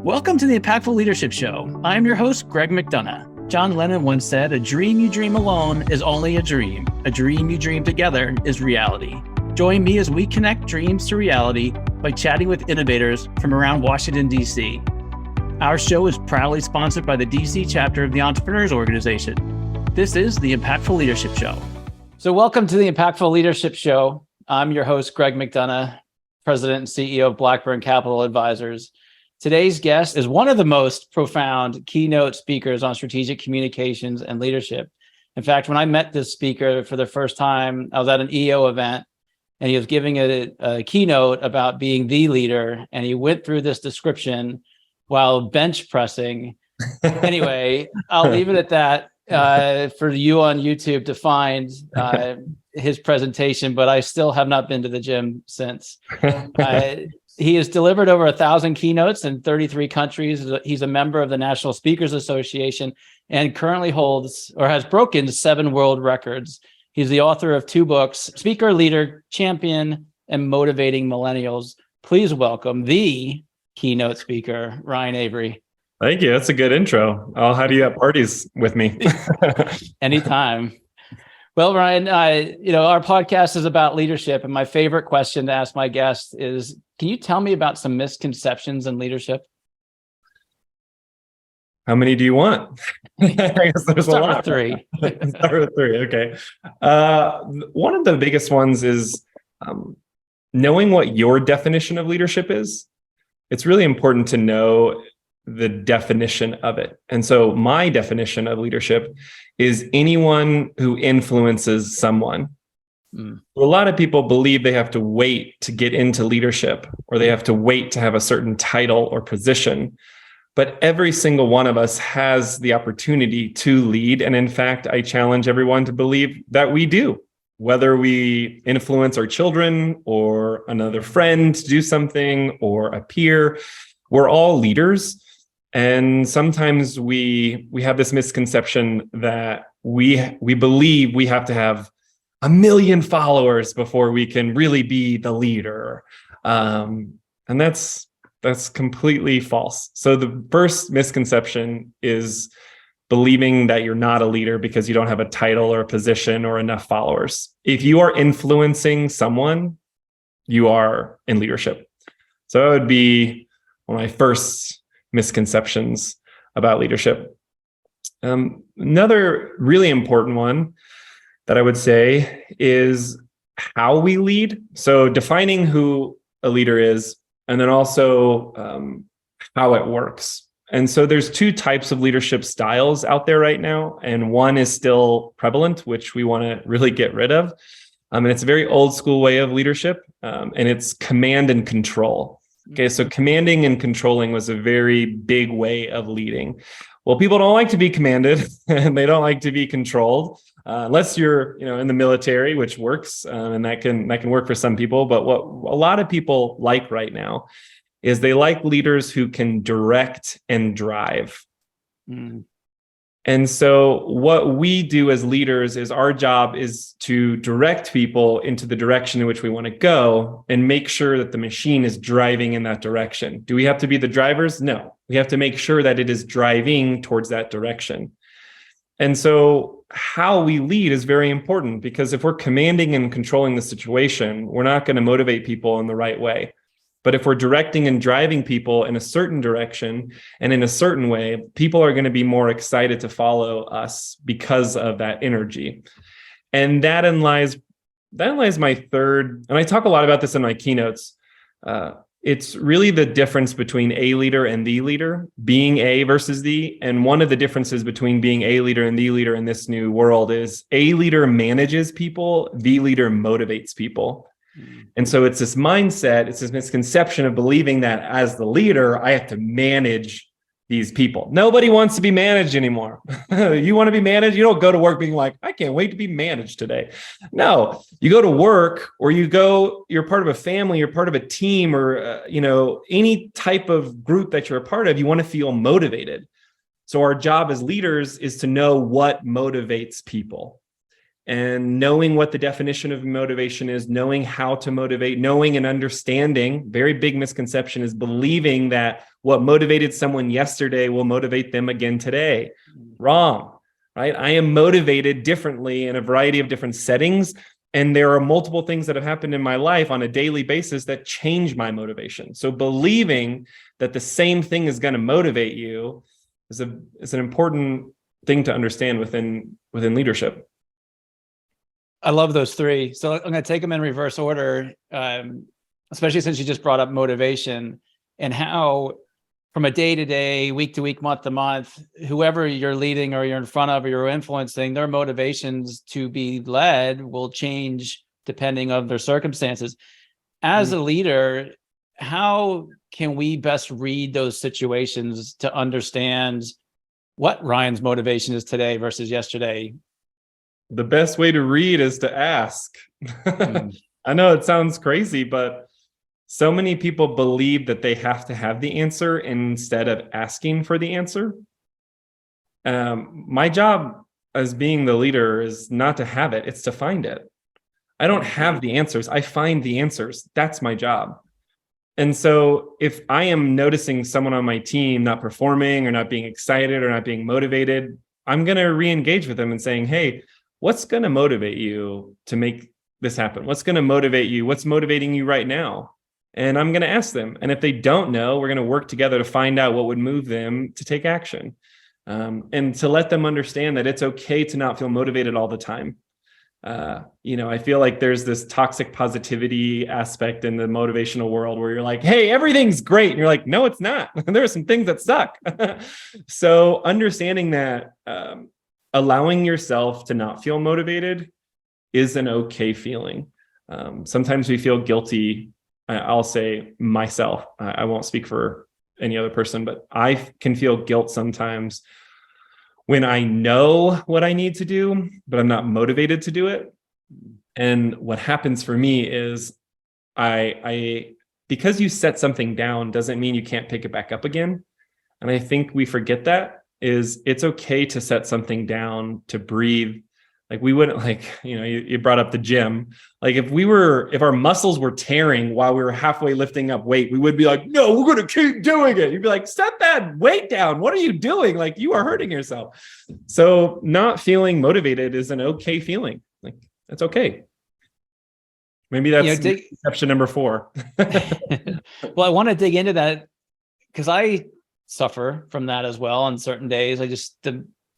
Welcome to the Impactful Leadership Show. I'm your host, Greg McDonough. John Lennon once said, "A dream you dream alone is only a dream. A dream you dream together is reality." Join me as we connect dreams to reality by chatting with innovators from around Washington, D.C. Our show is proudly sponsored by the D.C. chapter of the Entrepreneurs Organization. This is the Impactful Leadership Show. So welcome to the Impactful Leadership Show. I'm your host, Greg McDonough, President and CEO of Blackburn Capital Advisors. Today's guest is one of the most profound keynote speakers on strategic communications and leadership. In fact, when I met this speaker for the first time, I was at an EO event and he was giving a keynote about being the leader. And he went through this description while bench pressing. Anyway, I'll leave it at that for you on YouTube to find his presentation, but I still have not been to the gym since. He has delivered over 1,000 keynotes in 33 countries. He's a member of the National Speakers Association and currently holds or has broken 7 world records. He's the author of 2 books, Speaker, Leader, Champion, and Motivating Millennials. Please welcome the keynote speaker, Ryan Avery. Thank you. That's a good intro. I'll have you at parties with me. Anytime. Well, Ryan, our podcast is about leadership, and my favorite question to ask my guests is, can you tell me about some misconceptions in leadership? How many do you want? I guess there's a lot. 3. Start with 3. Okay. One of the biggest ones is knowing what your definition of leadership is. It's really important to know the definition of it. And so my definition of leadership is anyone who influences someone. A lot of people believe they have to wait to get into leadership, or they have to wait to have a certain title or position. But every single one of us has the opportunity to lead. And in fact, I challenge everyone to believe that we do. Whether we influence our children or another friend to do something or a peer, we're all leaders. And sometimes we have this misconception that we believe we have to have 1 million followers before we can really be the leader. And that's completely false. So the first misconception is believing that you're not a leader because you don't have a title or a position or enough followers. If you are influencing someone, you are in leadership. So that would be one of my first misconceptions about leadership. Another really important one that I would say is how we lead. So defining who a leader is, and then also how it works. And so there's 2 types of leadership styles out there right now. And one is still prevalent, which we want to really get rid of. And it's a very old school way of leadership. And it's command and control. Okay, so commanding and controlling was a very big way of leading. Well, people don't like to be commanded and they don't like to be controlled, unless you're, in the military, which works, and that can work for some people. But what a lot of people like right now is they like leaders who can direct and drive. And so what we do as leaders is our job is to direct people into the direction in which we want to go and make sure that the machine is driving in that direction. Do we have to be the drivers? No, we have to make sure that it is driving towards that direction. And so how we lead is very important, because if we're commanding and controlling the situation, we're not going to motivate people in the right way. But if we're directing and driving people in a certain direction and in a certain way, people are going to be more excited to follow us because of that energy. And that lies my third, and I talk a lot about this in my keynotes. It's really the difference between a leader and the leader, being a versus the. And one of the differences between being a leader and the leader in this new world is a leader manages people, the leader motivates people. And so it's this mindset, it's this misconception of believing that as the leader, I have to manage these people. Nobody wants to be managed anymore. You want to be managed? You don't go to work being like, I can't wait to be managed today. No, you go to work, or you're part of a family, you're part of a team, or any type of group that you're a part of, you want to feel motivated. So our job as leaders is to know what motivates people. and knowing what the definition of motivation is, knowing how to motivate, knowing and understanding. Very big misconception is believing that what motivated someone yesterday will motivate them again today. Wrong, right? I am motivated differently in a variety of different settings. And there are multiple things that have happened in my life on a daily basis that change my motivation. So believing that the same thing is going to motivate you is an important thing to understand within leadership. I love those three. So I'm going to take them in reverse order, especially since you just brought up motivation and how from a day-to-day, week-to-week, month-to-month, whoever you're leading or you're in front of or you're influencing, their motivations to be led will change depending on their circumstances. As a leader, how can we best read those situations to understand what Ryan's motivation is today versus yesterday? The best way to read is to ask. I know it sounds crazy, but so many people believe that they have to have the answer instead of asking for the answer. My job as being the leader is not to have it, it's to find it. I don't have the answers, I find the answers. That's my job. And so if I am noticing someone on my team not performing or not being excited or not being motivated, I'm going to re-engage with them and saying, hey, what's going to motivate you to make this happen? What's going to motivate you? What's motivating you right now? And I'm going to ask them. And if they don't know, we're going to work together to find out what would move them to take action. And to let them understand that it's okay to not feel motivated all the time. I feel like there's this toxic positivity aspect in the motivational world where you're like, hey, everything's great. And you're like, no, it's not. There are some things that suck. So understanding that allowing yourself to not feel motivated is an okay feeling. Sometimes we feel guilty. I'll say myself, I won't speak for any other person, but I can feel guilt sometimes when I know what I need to do, but I'm not motivated to do it. And what happens for me is because you set something down doesn't mean you can't pick it back up again. And I think we forget that is it's okay to set something down, to breathe. Like we wouldn't you brought up the gym. Like if our muscles were tearing while we were halfway lifting up weight, we would be like, no, we're going to keep doing it. You'd be like, set that weight down. What are you doing? Like you are hurting yourself. So not feeling motivated is an okay feeling. Like that's okay. Maybe that's exception number 4. Well, I want to dig into that because I suffer from that as well on certain days.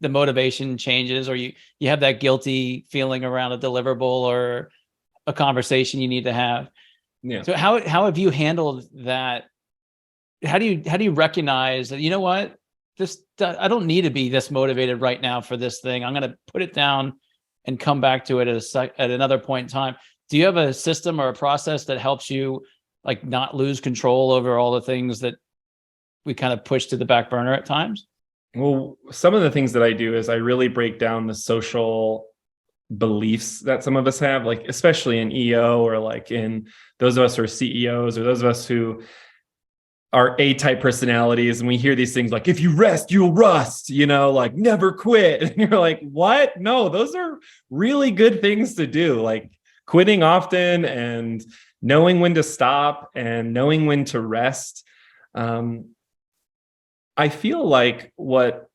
The motivation changes, or you have that guilty feeling around a deliverable or a conversation you need to have. Yeah. So how have you handled that? How do you recognize that, you know what, I don't need to be this motivated right now for this thing. I'm going to put it down and come back to it at another point in time. Do you have a system or a process that helps you like not lose control over all the things that we kind of push to the back burner at times? Well, some of the things that I do is I really break down the social beliefs that some of us have, like especially in EO or like in those of us who are CEOs or those of us who are A-type personalities. And we hear these things like, if you rest, you'll rust, like never quit. And you're like, what? No, those are really good things to do. Like quitting often and knowing when to stop and knowing when to rest. I feel like what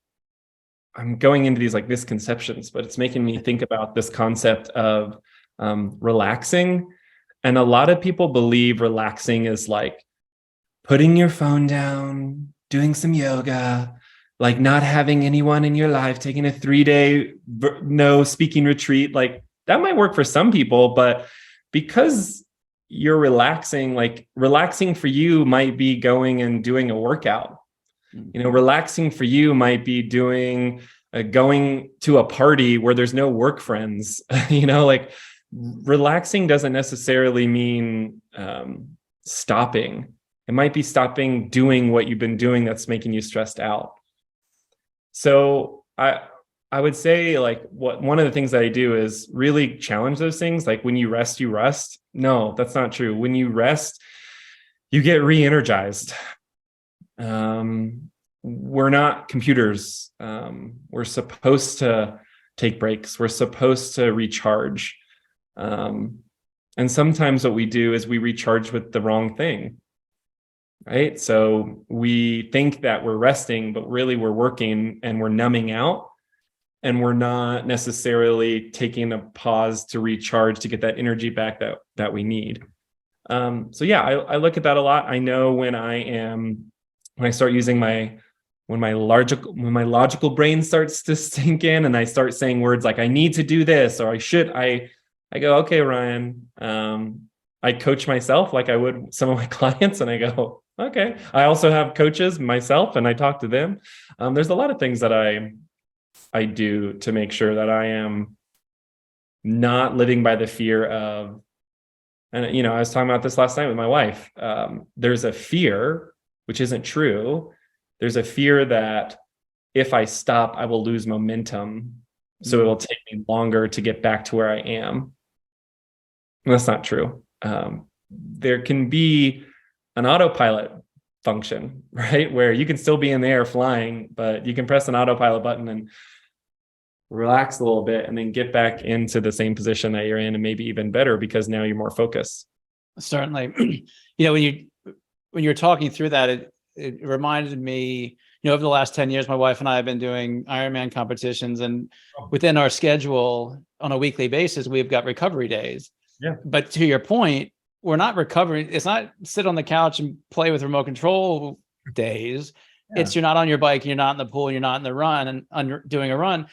I'm going into these like misconceptions, but it's making me think about this concept of relaxing. And a lot of people believe relaxing is like putting your phone down, doing some yoga, like not having anyone in your life, taking a 3-day no speaking retreat. Like that might work for some people, but because you're relaxing, like relaxing for you might be going and doing a workout. Relaxing for you might be going to a party where there's no work friends. Like relaxing doesn't necessarily mean stopping. It might be stopping doing what you've been doing that's making you stressed out. So I would say like one of the things that I do is really challenge those things. Like when you rest, you rust. No, that's not true. When you rest, you get re-energized. We're not computers. We're supposed to take breaks. We're supposed to recharge. And sometimes what we do is we recharge with the wrong thing, right? So we think that we're resting, but really we're working and we're numbing out, and we're not necessarily taking a pause to recharge to get that energy back that we need. So yeah, I look at that a lot. I know when I start using when my logical brain starts to sink in and I start saying words like I need to do this or I go, okay, Ryan. I coach myself like I would some of my clients, and I go, okay. I also have coaches myself, and I talk to them. There's a lot of things that I do to make sure that I am not living by the fear of, and I was talking about this last night with my wife. There's a fear, which isn't true. There's a fear that if I stop, I will lose momentum. So it will take me longer to get back to where I am. And that's not true. There can be an autopilot function, right? Where you can still be in the air flying, but you can press an autopilot button and relax a little bit and then get back into the same position that you're in, and maybe even better because now you're more focused. Certainly. When you're talking through that, it reminded me, over the last 10 years, my wife and I have been doing Ironman competitions, and within our schedule on a weekly basis, we've got recovery days. Yeah. But to your point, we're not recovering. It's not sit on the couch and play with remote control days. Yeah. It's you're not on your bike, you're not in the pool, you're not in the run and doing a run,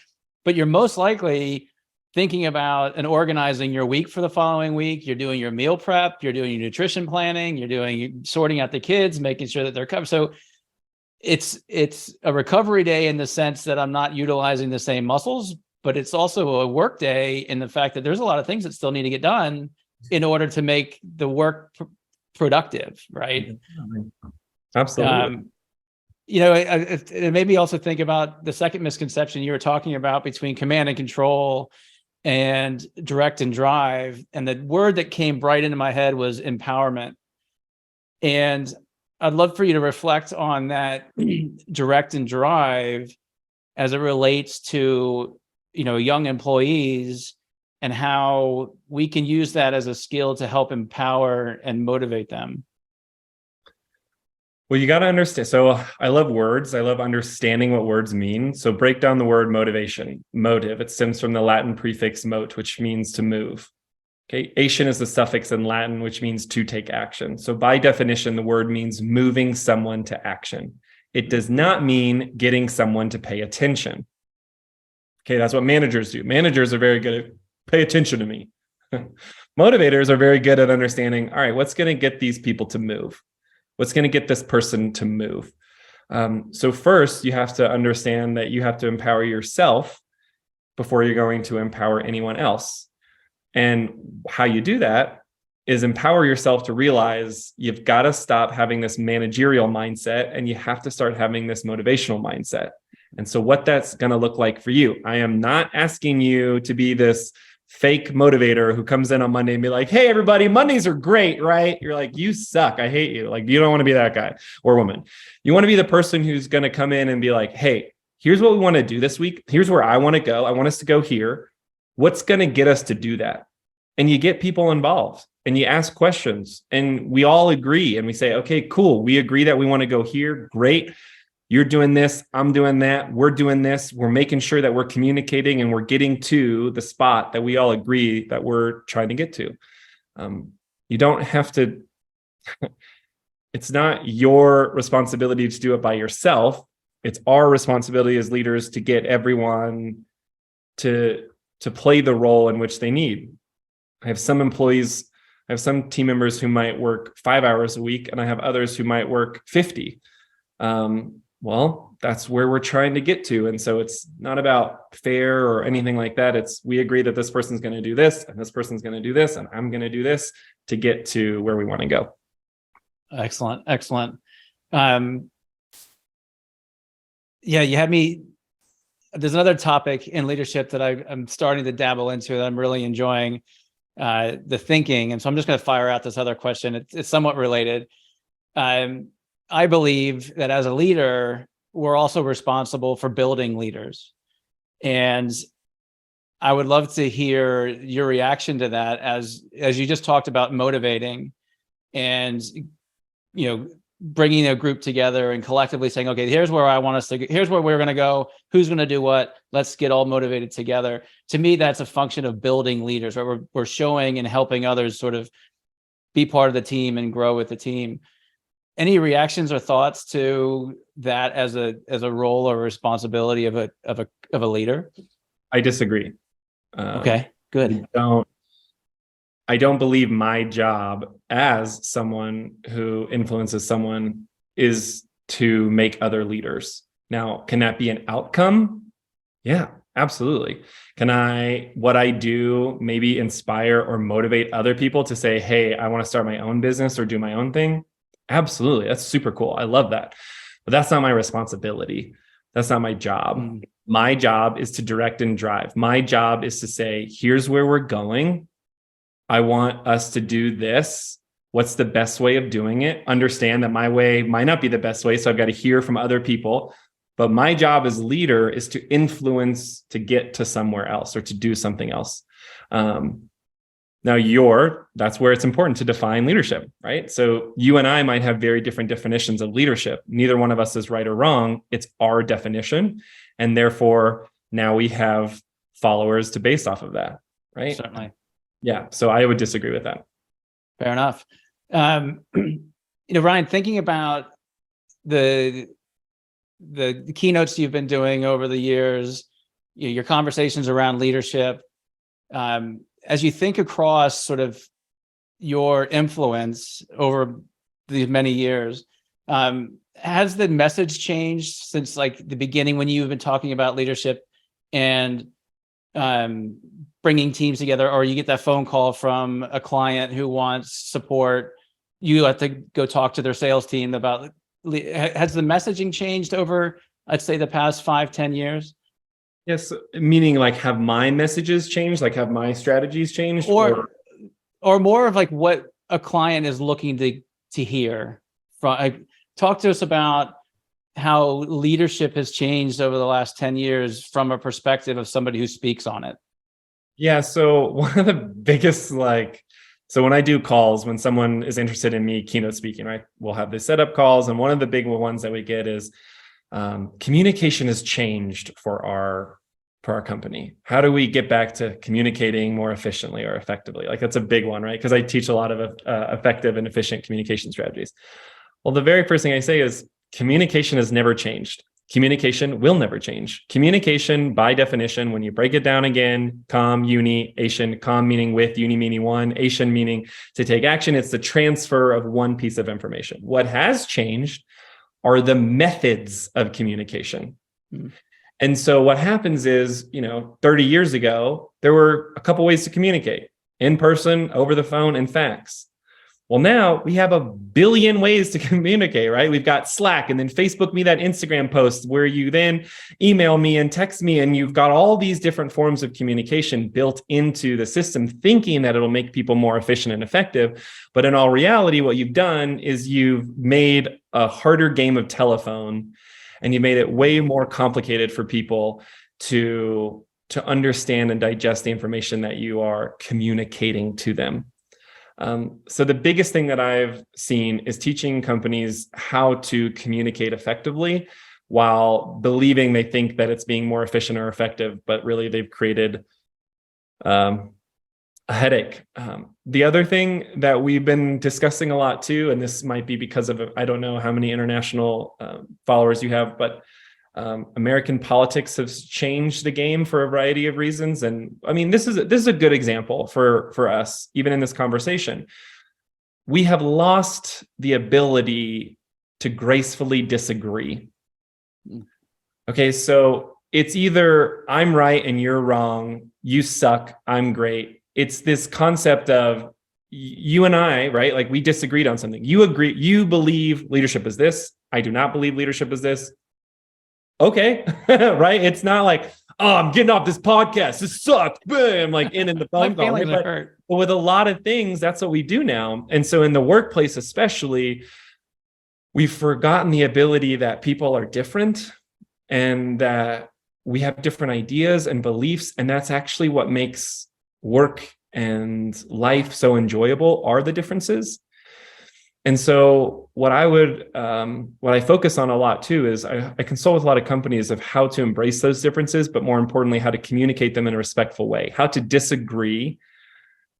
but you're most likely thinking about and organizing your week for the following week. You're doing your meal prep, you're doing your nutrition planning, you're sorting out the kids, making sure that they're covered. So it's a recovery day in the sense that I'm not utilizing the same muscles, but it's also a work day in the fact that there's a lot of things that still need to get done in order to make the work productive, right? Absolutely. It made me also think about the second misconception you were talking about between command and control and direct and drive. And the word that came right into my head was empowerment. And I'd love for you to reflect on that direct and drive as it relates to, young employees and how we can use that as a skill to help empower and motivate them. Well, you got to understand. So I love words. I love understanding what words mean. So break down the word motivation. Motive. It stems from the Latin prefix mot, which means to move. Okay. Ation is the suffix in Latin, which means to take action. So by definition, the word means moving someone to action. It does not mean getting someone to pay attention. Okay. That's what managers do. Managers are very good at pay attention to me. Motivators are very good at understanding, all right, what's going to get these people to move? What's going to get this person to move? So first, you have to understand that you have to empower yourself before you're going to empower anyone else. And how you do that is empower yourself to realize you've got to stop having this managerial mindset and you have to start having this motivational mindset. And so what that's going to look like for you, I am not asking you to be this fake motivator who comes in on Monday and be like, hey, everybody, Mondays are great, right? You're like, you suck. I hate you. Like, you don't want to be that guy or woman. You want to be the person who's going to come in and be like, hey, here's what we want to do this week. Here's where I want to go. I want us to go here. What's going to get us to do that? And you get people involved and you ask questions and we all agree and we say, okay, cool. We agree that we want to go here. Great. You're doing this, I'm doing that, we're doing this. We're making sure that we're communicating and we're getting to the spot that we all agree that we're trying to get to. You don't have to, it's not your responsibility to do it by yourself. It's our responsibility as leaders to get everyone to play the role in which they need. I have some team members who might work 5 hours a week, and I have others who might work 50. Well, that's where we're trying to get to. And so it's not about fair or anything like that. It's we agree that this person's going to do this and this person's going to do this and I'm going to do this to get to where we want to go. Excellent. Yeah, you had me. There's another topic in leadership that I'm starting to dabble into that I'm really enjoying, the thinking. And so I'm just going to fire out this other question. It's somewhat related. I believe that as a leader, we're also responsible for building leaders. And I would love to hear your reaction to that as you just talked about motivating and, bringing a group together and collectively saying, okay, here's where I want us to go. Here's where we're going to go. Who's going to do what? Let's get all motivated together. To me, that's a function of building leaders, right? We're showing and helping others sort of be part of the team and grow with the team. Any reactions or thoughts to that as a role or responsibility of a leader? I disagree. Okay, good. I don't believe my job as someone who influences someone is to make other leaders. Now, can that be an outcome? Yeah, absolutely. What I do maybe inspire or motivate other people to say, hey, I want to start my own business or do my own thing? Absolutely. That's super cool. I love that. But that's not my responsibility. That's not my job. My job is to direct and drive. My job is to say, here's where we're going. I want us to do this. What's the best way of doing it? Understand that my way might not be the best way. So I've got to hear from other people. But my job as leader is to influence to get to somewhere else or to do something else. That's where it's important to define leadership, right? So you and I might have very different definitions of leadership. Neither one of us is right or wrong. It's our definition. And therefore, now we have followers to base off of that, right? Certainly. Yeah. So I would disagree with that. Fair enough. Ryan, thinking about the keynotes you've been doing over the years, your conversations around leadership, as you think across sort of your influence over these many years, has the message changed since like the beginning when you've been talking about leadership and bringing teams together, or you get that phone call from a client who wants support, you have to go talk to their sales team about, has the messaging changed over, I'd say, the past 5-10 years? Yes. Meaning like, have my messages changed? Like, have my strategies changed? Or more of like what a client is looking to hear from, talk to us about how leadership has changed over the last 10 years from a perspective of somebody who speaks on it. Yeah. So one of the biggest, so when I do calls, when someone is interested in me keynote speaking, right, we'll have this setup calls. And one of the big ones that we get is communication has changed for our company. How do we get back to communicating more efficiently or effectively? Like, that's a big one, right? Because I teach a lot of effective and efficient communication strategies. Well, the very first thing I say is communication has never changed. Communication will never change. Communication, by definition, when you break it down again, com, uni, ation, com meaning with, uni meaning one, ation meaning to take action. It's the transfer of one piece of information. What has changed are the methods of communication. And so what happens is, 30 years ago, there were a couple ways to communicate: in person, over the phone, and fax. Well, now we have a billion ways to communicate, right? We've got Slack, and then Facebook me that Instagram post where you then email me and text me, and you've got all these different forms of communication built into the system, thinking that it'll make people more efficient and effective. But in all reality, what you've done is you've made a harder game of telephone, and you made it way more complicated for people to understand and digest the information that you are communicating to them. So the biggest thing that I've seen is teaching companies how to communicate effectively while believing they think that it's being more efficient or effective, but really they've created a headache. The other thing that we've been discussing a lot too, and this might be because of, I don't know how many international followers you have, but American politics has changed the game for a variety of reasons. And I mean, this is a good example for us, even in this conversation. We have lost the ability to gracefully disagree. Okay, so it's either I'm right and you're wrong, you suck, I'm great. It's this concept of you and I, right? Like, we disagreed on something. You agree, you believe leadership is this. I do not believe leadership is this. Okay, right? It's not like, oh, I'm getting off this podcast. This sucks. Boom, like in the phone call. But with a lot of things, that's what we do now. And so in the workplace, especially, we've forgotten the ability that people are different and that we have different ideas and beliefs, and that's actually what makes work and life so enjoyable, are the differences. And so what I focus on a lot too is I consult with a lot of companies of how to embrace those differences, but more importantly, how to communicate them in a respectful way, how to disagree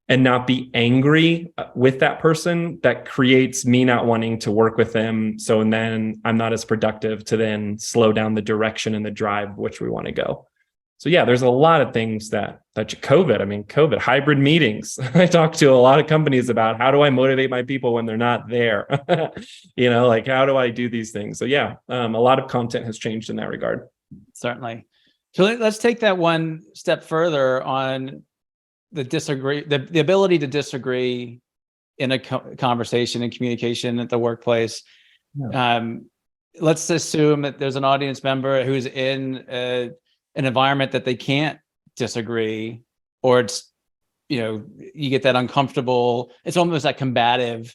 and not be angry with that person. That creates me not wanting to work with them. So, and then I'm not as productive to then slow down the direction and the drive which we want to go. So yeah, there's a lot of things that COVID, hybrid meetings. I talk to a lot of companies about how do I motivate my people when they're not there? Like how do I do these things? So yeah, a lot of content has changed in that regard. Certainly. So let's take that one step further on the ability to disagree in a conversation and communication at the workplace. Yeah. Let's assume that there's an audience member who's in an environment that they can't disagree, or it's, you get that uncomfortable, it's almost that combative,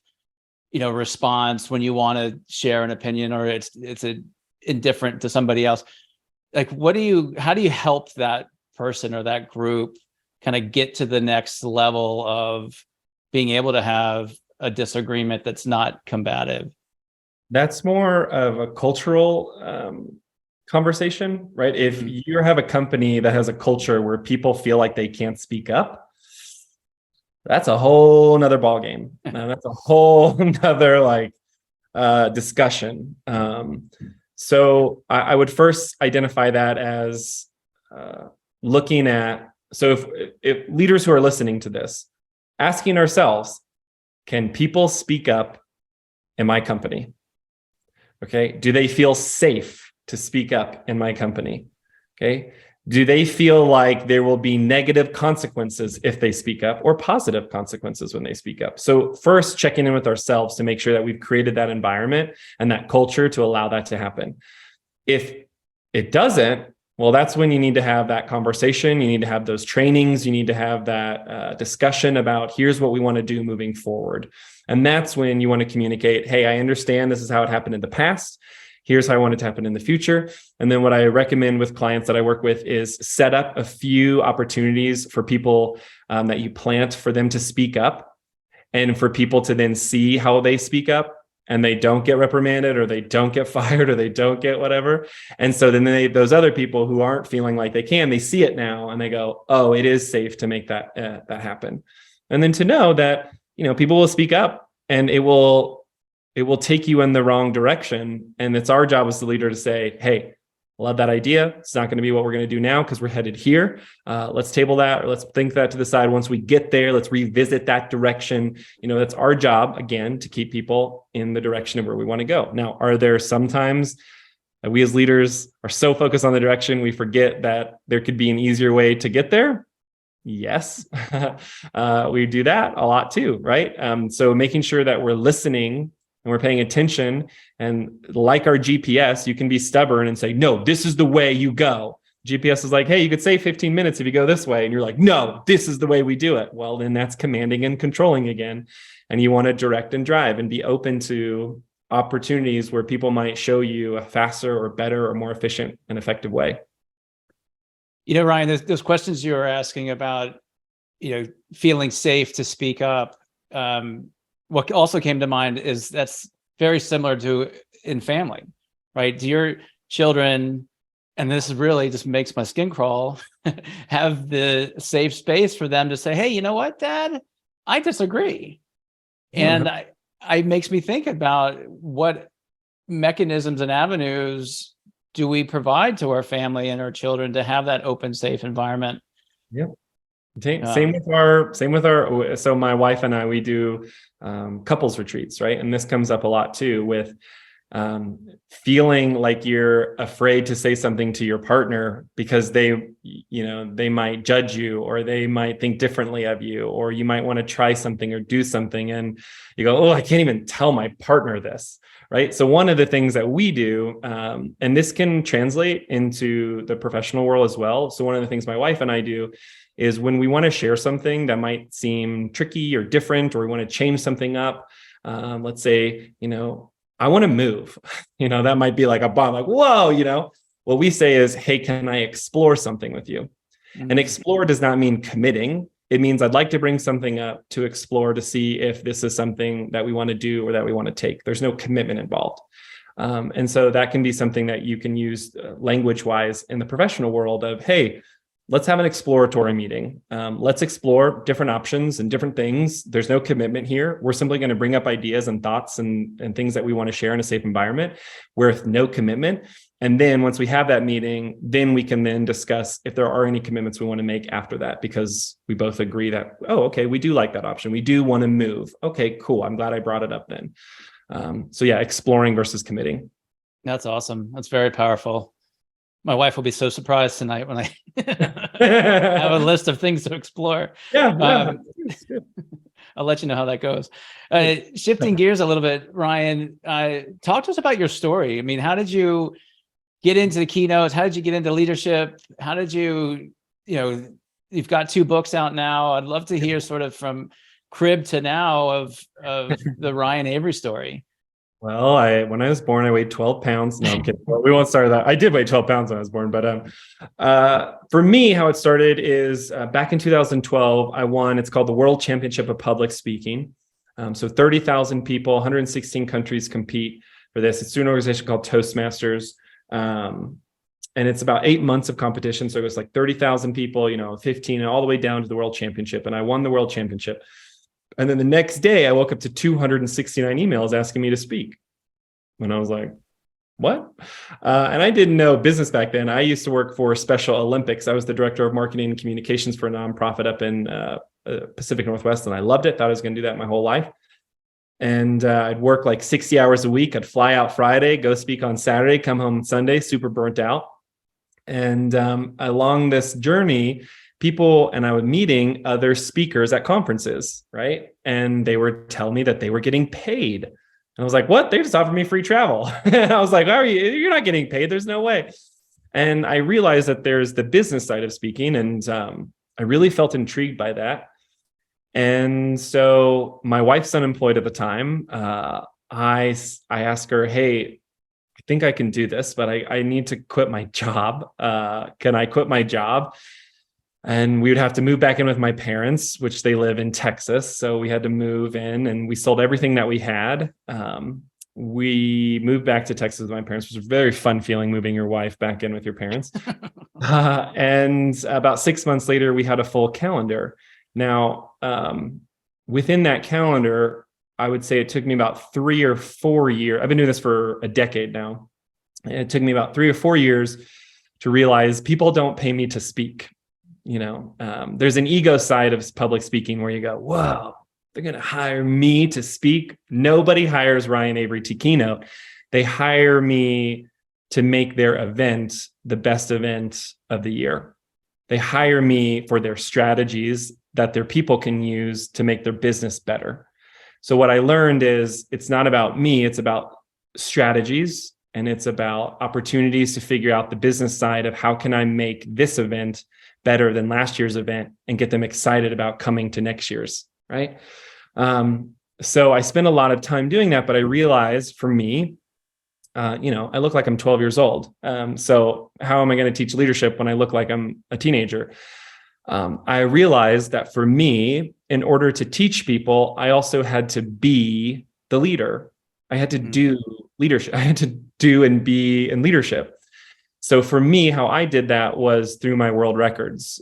response when you want to share an opinion, or it's indifferent to somebody else. Like, how do you help that person or that group kind of get to the next level of being able to have a disagreement that's not combative? That's more of a cultural conversation, right? If you have a company that has a culture where people feel like they can't speak up, that's a whole nother ballgame. That's a whole nother discussion. So I would first identify that as looking at, so if leaders who are listening to this, asking ourselves, can people speak up in my company? Okay. Do they feel safe to speak up in my company? Okay. Do they feel like there will be negative consequences if they speak up, or positive consequences when they speak up? So first, checking in with ourselves to make sure that we've created that environment and that culture to allow that to happen. If it doesn't, well, that's when you need to have that conversation. You need to have those trainings. You need to have that discussion about, here's what we want to do moving forward. And that's when you want to communicate, hey, I understand this is how it happened in the past. Here's how I want it to happen in the future. And then what I recommend with clients that I work with is set up a few opportunities for people that you plant for them to speak up, and for people to then see how they speak up and they don't get reprimanded, or they don't get fired, or they don't get whatever. And so then those other people who aren't feeling like they can, they see it now and they go, oh, it is safe to make that happen. And then to know that, people will speak up, and it will take you in the wrong direction. And it's our job as the leader to say, hey, love that idea. It's not going to be what we're going to do now because we're headed here. Let's table that, or let's think that to the side. Once we get there, let's revisit that direction. That's our job, again, to keep people in the direction of where we want to go. Now, are there sometimes that we as leaders are so focused on the direction, we forget that there could be an easier way to get there? Yes, we do that a lot too, right? So making sure that we're listening and we're paying attention, and like our GPS, you can be stubborn and say, no, this is the way you go. GPS is like, hey, you could save 15 minutes if you go this way. And you're like, no, this is the way we do it. Well, then that's commanding and controlling again. And you want to direct and drive and be open to opportunities where people might show you a faster or better or more efficient and effective way. Ryan, those questions you were asking about, feeling safe to speak up. What also came to mind is that's very similar to in family, right? Do your children, and this really just makes my skin crawl, have the safe space for them to say, hey, you know what, Dad, I disagree. And it makes me think about what mechanisms and avenues do we provide to our family and our children to have that open, safe environment? Yep. Same with our, so my wife and I, we do couples retreats, right? And this comes up a lot too, with feeling like you're afraid to say something to your partner because they might judge you, or they might think differently of you, or you might want to try something or do something. And you go, oh, I can't even tell my partner this, right? So one of the things that we do, and this can translate into the professional world as well. So one of the things my wife and I do is when we want to share something that might seem tricky or different, or we want to change something up, let's say, I want to move, that might be like a bomb, like, whoa, What we say is, hey, can I explore something with you? Mm-hmm. And explore does not mean committing. It means I'd like to bring something up to explore to see if this is something that we want to do or that we want to take. There's no commitment involved. And so that can be something that you can use language-wise in the professional world of, hey, let's have an exploratory meeting. Let's explore different options and different things. There's no commitment here. We're simply going to bring up ideas and thoughts and things that we want to share in a safe environment with no commitment. And then once we have that meeting, then we can then discuss if there are any commitments we want to make after that, because we both agree that, oh, okay, we do like that option. We do want to move. Okay, cool. I'm glad I brought it up then. So yeah, exploring versus committing. That's awesome. That's very powerful. My wife will be so surprised tonight when I have a list of things to explore. Yeah. I'll let you know how that goes. Shifting gears a little bit, Ryan, talk to us about your story. I mean, how did you get into the keynotes? How did you get into leadership? How did you you've got 2 books out now. I'd love to hear sort of from crib to now of the Ryan Avery story. Well, when I was born, I weighed 12 pounds. No, I'm kidding. Well, we won't start that. I did weigh 12 pounds when I was born. But for me, how it started is back in 2012, I won. It's called the World Championship of Public Speaking. So 30,000 people, 116 countries compete for this. It's through an organization called Toastmasters. And it's about 8 months of competition. So it was like 30,000 people, 15, and all the way down to the World Championship. And I won the World Championship. And then the next day, I woke up to 269 emails asking me to speak. And I was like, what? And I didn't know business back then. I used to work for Special Olympics. I was the director of marketing and communications for a nonprofit up in Pacific Northwest. And I loved it. Thought I was going to do that my whole life. And I'd work like 60 hours a week. I'd fly out Friday, go speak on Saturday, come home Sunday, super burnt out. And along this journey, people and I was meeting other speakers at conferences, right? And they were telling me that they were getting paid. And I was like, what? They just offered me free travel. I was like, how are you? You're not getting paid. There's no way. And I realized that there's the business side of speaking. And I really felt intrigued by that. And so my wife's unemployed at the time. I asked her, hey, I think I can do this, but I need to quit my job. Can I quit my job? And we would have to move back in with my parents, which they live in Texas. So we had to move in, and we sold everything that we had. We moved back to Texas with my parents, which was a very fun feeling, moving your wife back in with your parents. And about 6 months later, we had a full calendar. Now, within that calendar, I would say it took me about 3 or 4 years. I've been doing this for a decade now. It took me about 3 or 4 years to realize people don't pay me to speak. There's an ego side of public speaking where you go, whoa, they're going to hire me to speak. Nobody hires Ryan Avery to keynote. They hire me to make their event the best event of the year. They hire me for their strategies that their people can use to make their business better. So what I learned is it's not about me, it's about strategies, and it's about opportunities to figure out the business side of how can I make this event better than last year's event and get them excited about coming to next year's, right? So I spent a lot of time doing that, but I realized for me, I look like I'm 12 years old. So how am I going to teach leadership when I look like I'm a teenager? I realized that for me, in order to teach people, I also had to be the leader. I had to do leadership. I had to do and be in leadership. So for me, how I did that was through my world records.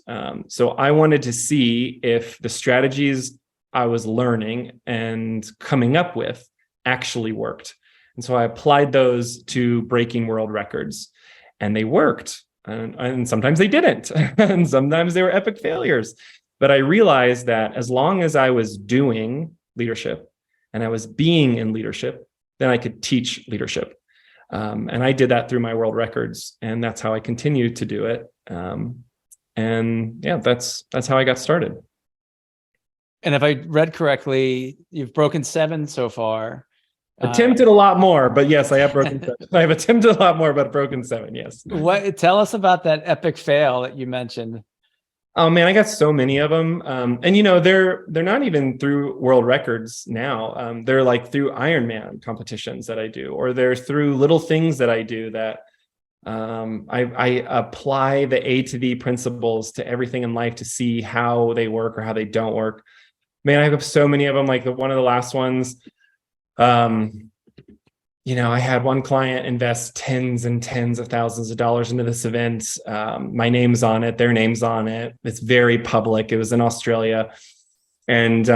So I wanted to see if the strategies I was learning and coming up with actually worked. And so I applied those to breaking world records, and they worked. And sometimes they didn't. And sometimes they were epic failures. But I realized that as long as I was doing leadership and I was being in leadership, then I could teach leadership. And I did that through my world records, and that's how I continued to do it. And yeah, that's how I got started. And if I read correctly, you've broken 7 so far. Attempted a lot more, but yes, I have broken 7. I have attempted a lot more, but broken 7. Yes. Tell us about that epic fail that you mentioned. Oh man, I got so many of them. And they're not even through world records now. They're like through Ironman competitions that I do, or they're through little things that I do that I apply the A to V principles to everything in life to see how they work or how they don't work. Man, I have so many of them. Like one of the last ones, I had one client invest tens and tens of thousands of dollars into this event. My name's on it, their name's on it. It's very public. It was in Australia. And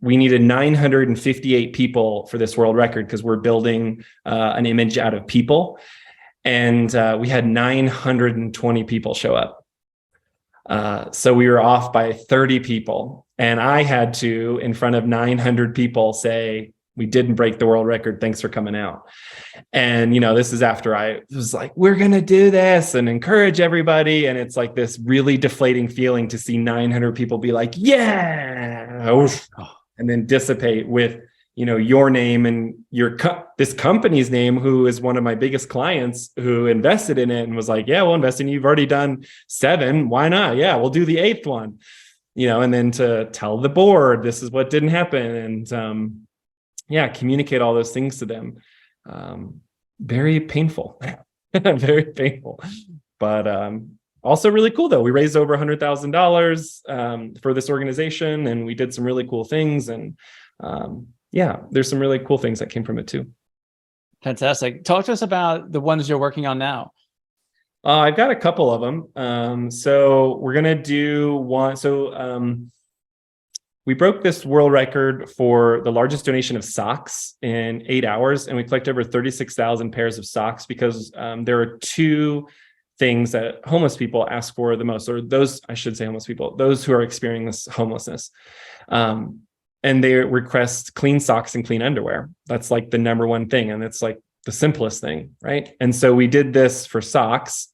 we needed 958 people for this world record because we're building an image out of people. And we had 920 people show up. So we were off by 30 people. And I had to, in front of 900 people, say, we didn't break the world record. Thanks for coming out. And, this is after I was like, we're going to do this and encourage everybody. And it's like this really deflating feeling to see 900 people be like, yeah, and then dissipate with, your name and this company's name, who is one of my biggest clients who invested in it and was like, yeah, we'll invest in you. You've already done 7. Why not? Yeah, we'll do the 8th one, and then to tell the board, this is what didn't happen. And, communicate all those things to them. Very painful, very painful, but also really cool though. We raised over $100,000 for this organization, and we did some really cool things. And there's some really cool things that came from it too. Fantastic. Talk to us about the ones you're working on now. I've got a couple of them. So we're gonna do one. So we broke this world record for the largest donation of socks in 8 hours, and we collected over 36,000 pairs of socks because there are 2 things that homeless people ask for the most, or those, I should say homeless people, those who are experiencing this homelessness. And they request clean socks and clean underwear. That's like the number one thing. And it's like the simplest thing, right? And so we did this for socks.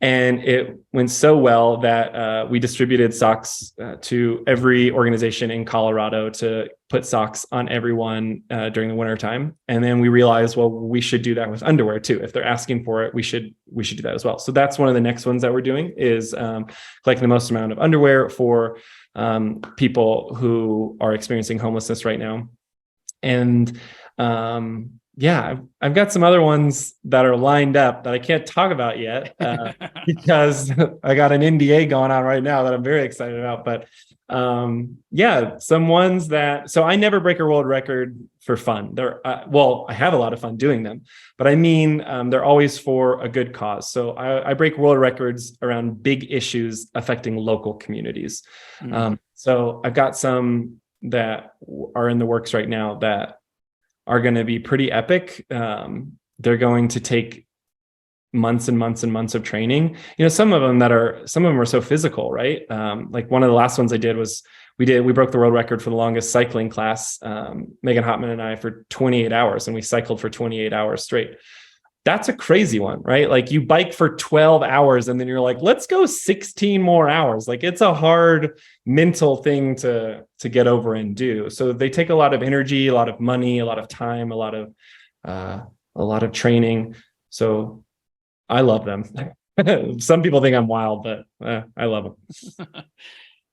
And it went so well that we distributed socks to every organization in Colorado to put socks on everyone during the winter time. And then we realized, well, we should do that with underwear too. If they're asking for it, we should do that as well. So that's one of the next ones that we're doing is collecting the most amount of underwear for people who are experiencing homelessness right now. And I've got some other ones that are lined up that I can't talk about yet because I got an NDA going on right now that I'm very excited about. But some ones that, so I never break a world record for fun. I have a lot of fun doing them, but I mean, they're always for a good cause. So I break world records around big issues affecting local communities. So I've got some that are in the works right now that are going to be pretty epic. They're going to take months and months and months of training. Some of them are so physical, right? Like one of the last ones I did was we broke the world record for the longest cycling class, Megan Hotman and I, for 28 hours, and we cycled for 28 hours straight. That's a crazy one, right? Like you bike for 12 hours and then you're like, let's go 16 more hours. Like it's a hard mental thing to get over and do. So they take a lot of energy, a lot of money, a lot of time, a lot of training. So I love them. Some people think I'm wild, but I love them.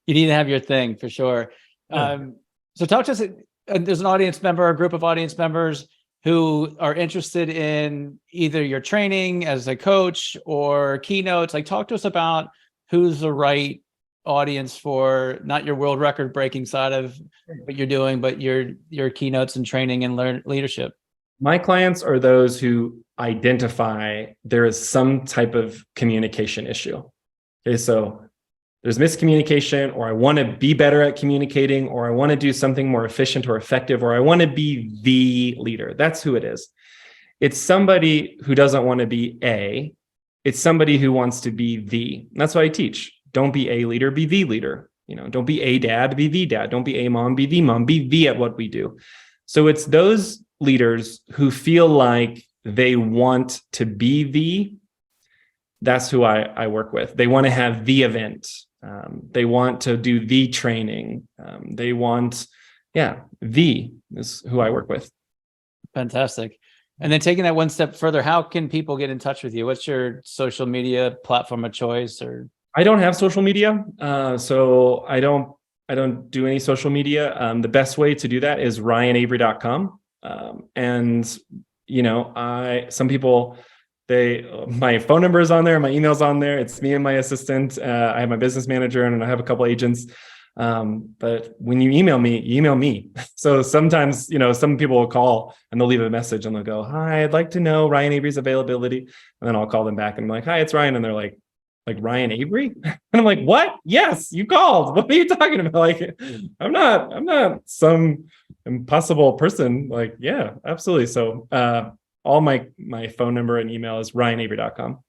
You need to have your thing for sure. So talk to us. There's an audience member, a group of audience members who are interested in either your training as a coach or keynotes. Like, talk to us about who's the right audience for not your world record breaking side of what you're doing, but your keynotes and training and leadership. My clients are those who identify there is some type of communication issue. Okay, so there's miscommunication, or I want to be better at communicating, or I want to do something more efficient or effective, or I want to be the leader. That's who it is. It's somebody who doesn't want to be a, it's somebody who wants to be the. And that's why I teach. Don't be a leader, be the leader. Don't be a dad, be the dad. Don't be a mom, be the at what we do. So it's those leaders who feel like they want to be the. That's who I work with. They want to have the event. They want to do the training. They want, the is who I work with. Fantastic. And then taking that one step further, how can people get in touch with you? What's your social media platform of choice? Or I don't have social media, so I don't do any social media. The best way to do that is ryanavery.com. And some people My phone number is on there, my email's on there. It's me and my assistant. I have my business manager and I have a couple agents. But when you email me. So sometimes, some people will call and they'll leave a message and they'll go, "Hi, I'd like to know Ryan Avery's availability." And then I'll call them back and I'm like, "Hi, it's Ryan." And they're like Ryan Avery? And I'm like, "What? Yes, you called. What are you talking about?" Like, I'm not some impossible person. Like, yeah, absolutely. So, all my phone number and email is ryanavery.com.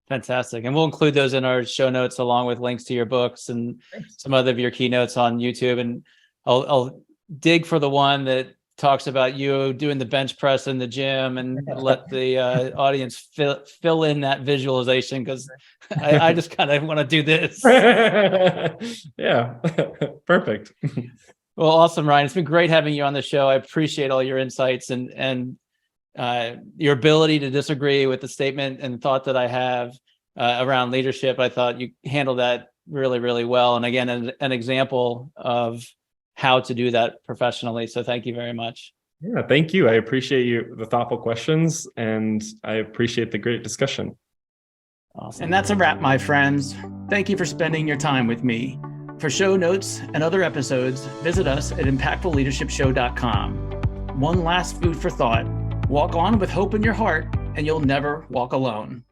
Fantastic. And we'll include those in our show notes along with links to your books and some other of your keynotes on YouTube. And I'll dig for the one that talks about you doing the bench press in the gym and let the audience fill in that visualization, because I just kind of want to do this. Yeah, perfect. Well, awesome, Ryan. It's been great having you on the show. I appreciate all your insights and your ability to disagree with the statement and thought that I have around leadership. I thought you handled that really, really well. And again, an example of how to do that professionally. So thank you very much. Yeah, thank you. I appreciate the thoughtful questions, and I appreciate the great discussion. Awesome. And that's a wrap, my friends. Thank you for spending your time with me. For show notes and other episodes, visit us at impactfulleadershipshow.com. One last food for thought. Walk on with hope in your heart, and you'll never walk alone.